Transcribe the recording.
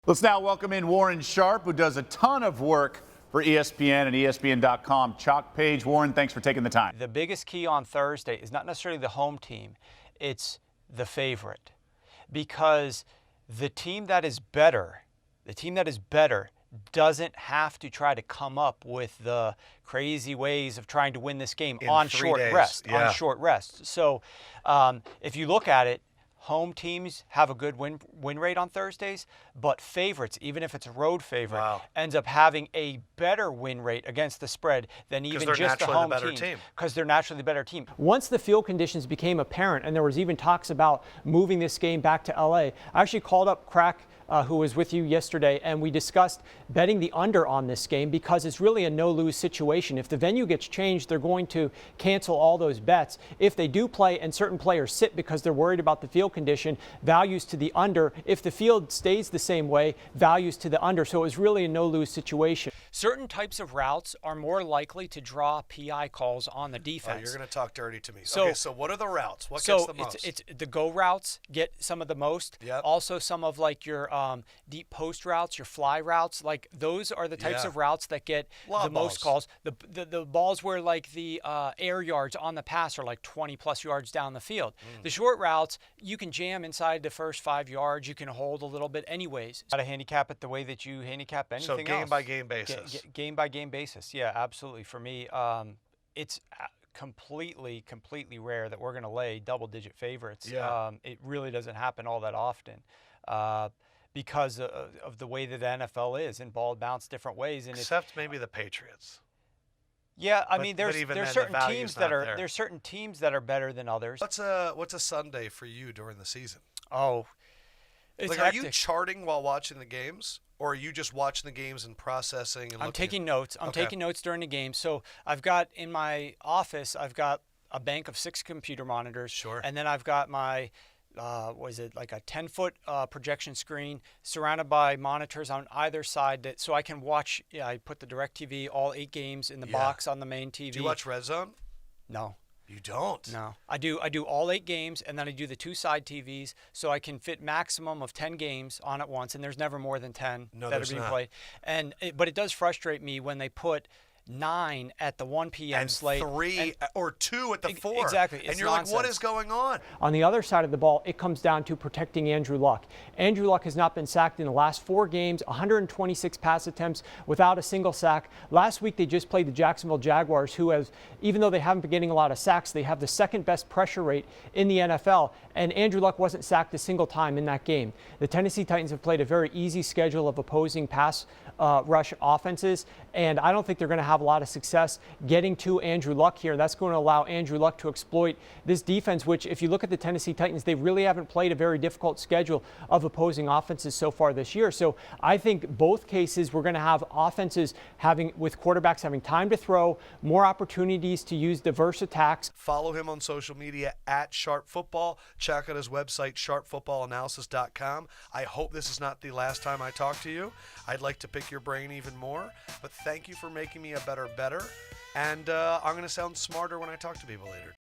Let's now welcome in Warren Sharp, who does a ton of work for ESPN and ESPN.com Chalk page. Warren, thanks for taking the time. The biggest key on Thursday is not necessarily the home team, it's the favorite. Because the team that is better doesn't have to try to come up with the crazy ways of trying to win this game on short rest. So if you look at it, home teams have a good win rate on Thursdays, but favorites, even if it's a road favorite, ends up having a better win rate against the spread than even just the home team. Because they're naturally the better team. Once the field conditions became apparent, and there was even talks about moving this game back to LA, I actually called up Crack, who was with you yesterday, and we discussed betting the under on this game because it's really a no-lose situation. If the venue gets changed, they're going to cancel all those bets. If they do play and certain players sit because they're worried about the field condition, values to the under. If the field stays the same way, values to the under. So it was really a no-lose situation. Certain types of routes are more likely to draw PI calls on the defense. Oh, you're going to talk dirty to me. So what are the routes? What gets the most? It's the go routes get some of the most. Yep. Also some of like your deep post routes, your fly routes. Like those are the types of routes that get the most calls. The balls where like the air yards on the pass are like 20 plus yards down the field. The short routes, you can jam inside the first 5 yards. You can hold a little bit anyways. Got to handicap it the way that you handicap anything else. So game by game basis. Game by game basis. Yeah, absolutely. For me, it's completely rare that we're going to lay double-digit favorites. Yeah. It really doesn't happen all that often because of the way that the NFL is, and ball bounce different ways. And except maybe the Patriots. Yeah, I mean, there's certain teams that are there's certain teams that are better than others. What's a Sunday for you during the season? Oh, it's like, hectic. are you charting while watching the games? Or are you just watching the games and processing and I'm taking notes. I'm taking notes during the game. So I've got in my office, I've got a bank of 6 computer monitors. Sure. And then I've got my, like a 10-foot projection screen surrounded by monitors on either side so I can watch. Yeah, I put the DirecTV, all 8 games in the box on the main TV. Do you watch Red Zone? No. You don't? No. I do all 8 games, and then I do the 2 side TVs, so I can fit maximum of 10 games on at once, and there's never more than 10 that are being played. But it does frustrate me when they put 9 at the 1 p.m. and slate. 3 or 2 at the 4. Exactly. And you're like, what is going on? On the other side of the ball, it comes down to protecting Andrew Luck. Andrew Luck has not been sacked in the last 4 games, 126 pass attempts without a single sack. Last week, they just played the Jacksonville Jaguars, who have, even though they haven't been getting a lot of sacks, they have the 2nd best pressure rate in the NFL. And Andrew Luck wasn't sacked a single time in that game. The Tennessee Titans have played a very easy schedule of opposing pass rush offenses, and I don't think they're going to have a lot of success getting to Andrew Luck here. That's going to allow Andrew Luck to exploit this defense, which, if you look at the Tennessee Titans, they really haven't played a very difficult schedule of opposing offenses so far this year. So I think both cases we're going to have offenses with quarterbacks having time to throw, more opportunities to use diverse attacks. Follow him on social media at Sharp Football. Check out his website, sharpfootballanalysis.com. I hope this is not the last time I talk to you. I'd like to pick your brain even more, but thank you for making me a better. And I'm going to sound smarter when I talk to people later.